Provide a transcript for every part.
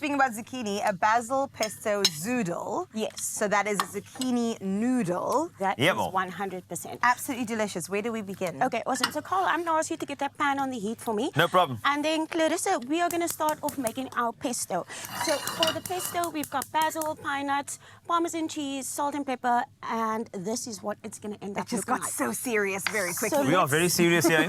speaking about zucchini, a basil pesto zoodle. Yes. So that is a zucchini noodle. That is Yeah, well. 100%. Absolutely delicious. Where do we begin? Okay, awesome. So, Carl, I'm going to ask you to get that pan on the heat for me. No problem. And then, Clarissa, we are going to start off making our pesto. So, for the pesto, we've got basil, pine nuts, parmesan cheese, salt and pepper, and this is what it's going to end up It just looking got like. so serious very quickly. So We are very serious here.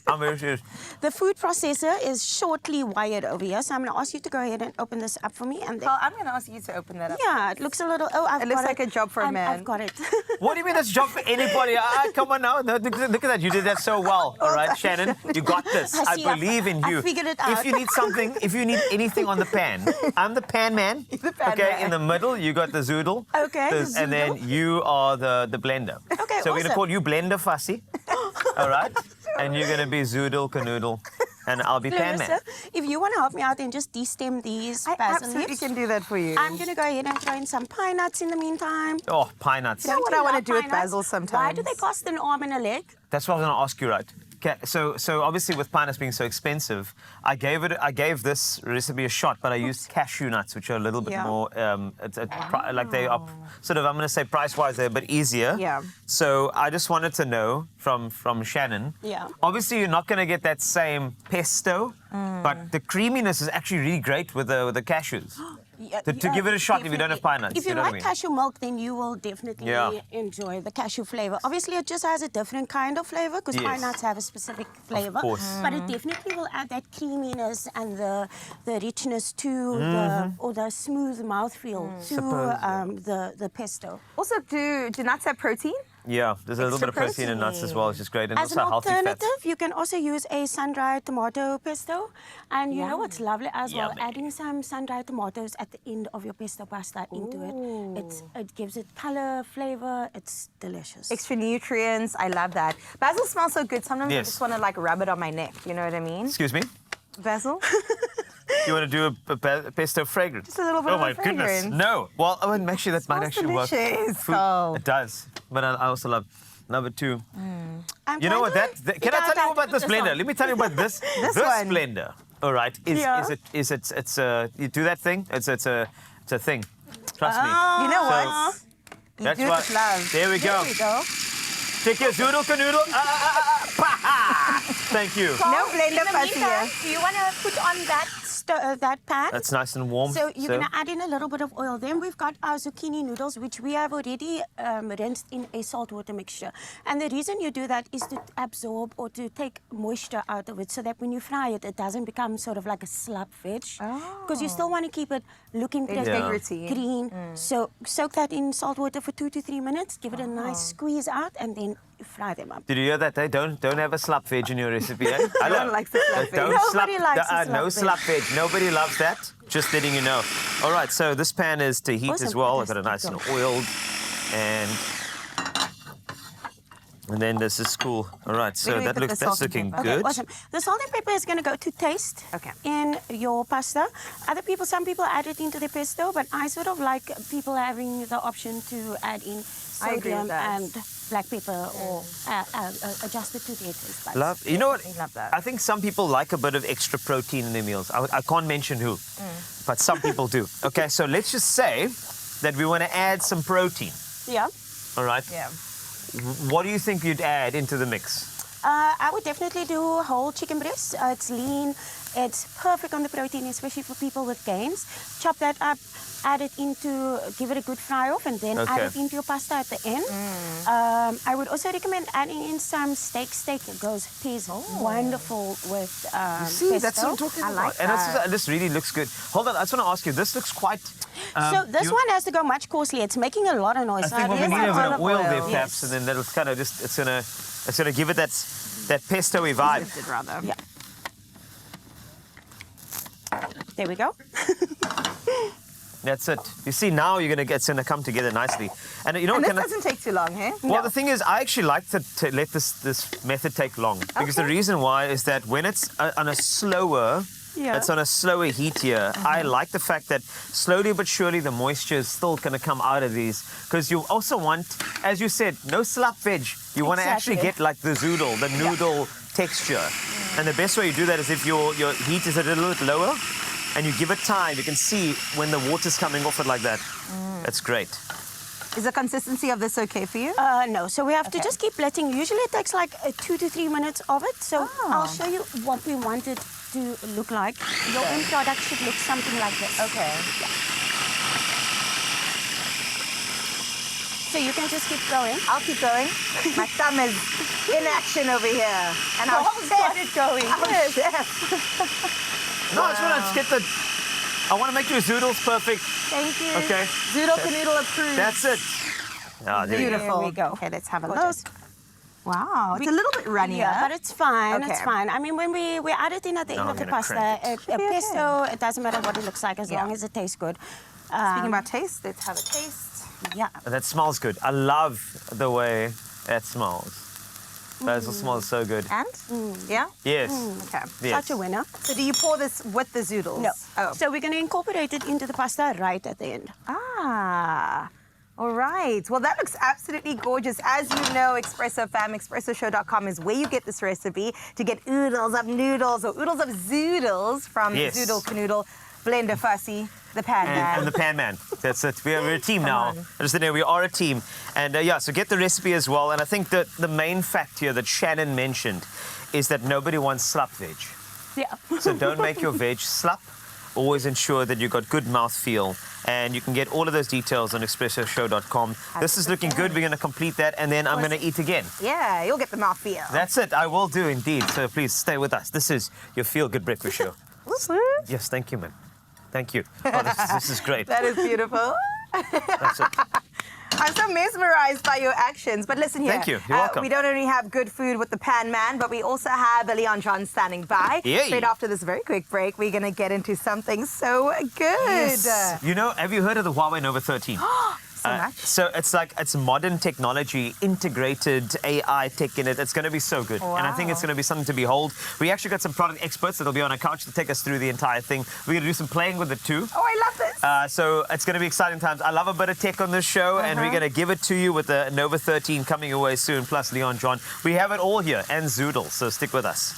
I'm very serious. The food processor is shortly wired over here, so I'm going to ask you to go ahead and open this up for me. And then, Well, I'm going to ask you to open that up. yeah, it looks a little. Oh, I've It looks got like a job for a man. I've got it. What do you mean that's a job for anybody? Come on now. No, look at that. You did that so well. All right, Shannon, you got this. I I see, believe in I you. figured it out. If you need something, if you need anything on the pan, I'm the pan man. the pan okay, man. in the middle, you got the zoodle. Okay, the And then zoodle. you are the blender. Okay, So we're going to awesome. call you Blender Fussy. All right? And you're going to be zoodle canoodle. And I'll be pan man. Clarissa, if you want to help me out and just de-stem these I basil absolutely leaves, can do that for you. I'm going to go ahead and throw in some pine nuts in the meantime. Oh, pine nuts. You know what I want to love do with pine nuts? basil sometimes? Why do they cost an arm and a leg? That's what I was going to ask you, right? Okay, so obviously with pine nuts being so expensive, I gave this recipe a shot, but I used cashew nuts, which are a little bit Yeah. more, like they are sort of, I'm going to say price-wise, they're a bit easier. Yeah. So I just wanted to know from Shannon. Yeah. Obviously, you're not going to get that same pesto, but the creaminess is actually really great with the cashews. Yeah, To give it a shot if you don't have pine nuts, If you you know what I like mean? cashew milk, then you will definitely Yeah. enjoy the cashew flavor. Obviously, it just has a different kind of flavor because pine Yes. nuts have a specific flavor. course. But it definitely will add that creaminess and the richness to the smooth mouthfeel to the pesto. Also, do nuts have protein? Yeah, there's a little bit Extra of protein in nuts as well, which is great. And As an also healthy fats. alternative, you can also use a sun-dried tomato pesto. And you know what's lovely as well? Yummy. Adding some sun-dried tomatoes at the end of your pesto pasta into it. It gives it color, flavor. It's delicious. Extra nutrients. I love that. Basil smells so good. Sometimes I Yes. just want to like rub it on my neck. You know what I mean? Excuse me? Basil? You want to do a pesto fragrance? Just a little bit oh of my a goodness. fragrance. No. Well, actually, that might Smells actually work. delicious. Food- Oh. It does. But I also love it too. I'm You know what? trying to- Can I tell you about this This blender? one. Let me tell you about this. This this one. blender. All right. It's you do that thing. It's a thing. Trust me. You know So- what? You That's do it what. with love. There we go. There we go. Take your zoodle canoodle. Thank you. No blender In the fussy meantime, here. do you want to put on that pan? That's nice and warm. So you're going to add in a little bit of oil. Then we've got our zucchini noodles, which we have already rinsed in a salt water mixture. And the reason you do that is to absorb or to take moisture out of it so that when you fry it, it doesn't become sort of like a slab veg. Because you still want to keep it looking pretty Integrity. green. So soak that in salt water for 2 to 3 minutes. Give it a nice squeeze out and then fry them up. Did you hear that? They don't have a slap veg in your recipe. Eh? I one likes the slap veg. Don't Nobody slap, likes a no slap slap veg. Nobody loves that. Just letting you know. All right, so this pan is to heat Awesome. as well. I've got it nice Fantastic. and oiled, and then this is cool. All right, so do we put the that's salt and looking pepper? Okay, good. awesome. The salt and pepper is going to go to taste Okay. in your pasta. Some people add it into the pesto, but I sort of like people having the option to add in I agree with sodium that. and black pepper or adjust it to their taste buds. Love. You know what? I love that. I think some people like a bit of extra protein in their meals. I can't mention who, but some people do. Okay, so let's just say that we want to add some protein. Yeah. All right. Yeah. What do you think you'd add into the mix? I would definitely do whole chicken breast. It's lean. It's perfect on the protein, especially for people with gains. Chop that up, add it into, give it a good fry off, and then add Okay. it into your pasta at the end. I would also recommend adding in some steak. Steak pairs wonderful with See, pesto. that's what I'm talking I about. like And that. this really looks good. Hold on, I just want to ask you. This looks quite. So this you- one has to go much coarsely. It's making a lot of noise. I think what we There's need that is an olive oil there, oil. perhaps, Yes. and then that'll kind of just it's gonna give it that pesto-y vibe. Lifted rather. Yeah. There we go. That's it. You see, now it's gonna come together nicely. And you know And what? this doesn't take too long, hey? Well, the thing is, I actually like to let this method take long because the Okay. reason why is that when it's on a slower. Yeah. It's on a slower heat here. I like the fact that slowly but surely the moisture is still going to come out of these because you also want, as you said, no slap veg. You want to actually Exactly. get like the zoodle, the noodle texture. And the best way you do that is if your heat is a little bit lower and you give it time, you can see when the water's coming off it like that. That's great. Is the consistency of this okay for you? No, so we have to Okay. just keep letting. Usually it takes like 2 to 3 minutes of it. So Oh. I'll show you what we want it to look like. Your end product should look something like this. Okay. So you can just keep going. I'll keep going. My thumb is in action over here. And The I'll whole got it going. Our chef. No, I just want to get the... I want to make your zoodles perfect. Thank you. Okay. Zoodle canoodle approved. That's it. Ah, there you go. Beautiful. There we go. Okay, let's have a look. Gorgeous. Wow, it's a little bit runnier. Yeah, but it's fine. Okay. It's fine. I mean, when we add it in at the Now end I'm of the gonna pasta, crank a Should be okay. pesto, it doesn't matter what it looks like as Yeah. long as it tastes good. Speaking about taste, let's have a taste. Yeah. That smells good. I love the way that smells. Basil smells so good. And? Yeah? Yes. Okay. Yes. Such a winner. So do you pour this with the zoodles? No. Oh. So we're going to incorporate it into the pasta right at the end. Ah. All right. Well, that looks absolutely gorgeous. As you know, Expresso fam, expressoshow.com is where you get this recipe to get oodles of noodles or oodles of zoodles from Yes. Zoodle Canoodle, Blender Fussy, the Pan Man. And the Pan Man. That's it. We're a team now. on. Just know we are a team. And yeah, so get the recipe as well. And I think that the main fact here that Shannon mentioned is that nobody wants slap veg. Yeah. So don't make your veg slap. Always ensure that you've got good mouthfeel. And you can get all of those details on expressoshow.com. This is looking good. We're going to complete that. And then I'm going to eat again. Yeah, you'll get the mouthfeel. That's it. I will do indeed. So please stay with us. This is your Feel Good Breakfast Show. Yes, thank you, man. Thank you. Oh, this is great. That is beautiful. That's it. I'm so mesmerized by your actions. But listen here. Thank you. You're welcome. We don't only have good food with the Pan Man, but we also have Leon John standing by. Yay. Straight after this very quick break, we're going to get into something so good. You know, have you heard of the Huawei Nova 13? So much. So it's modern technology, integrated AI tech in it. It's going to be so good. And I think it's Wow. going to be something to behold. We actually got some product experts that'll be on our couch to take us through the entire thing. We're going to do some playing with it too. Oh, I love this. So it's going to be exciting times. I love a bit of tech on this show, and we're going to give it to you with the Nova 13 coming away soon, plus Leon John. We have it all here, and Zoodle, so stick with us.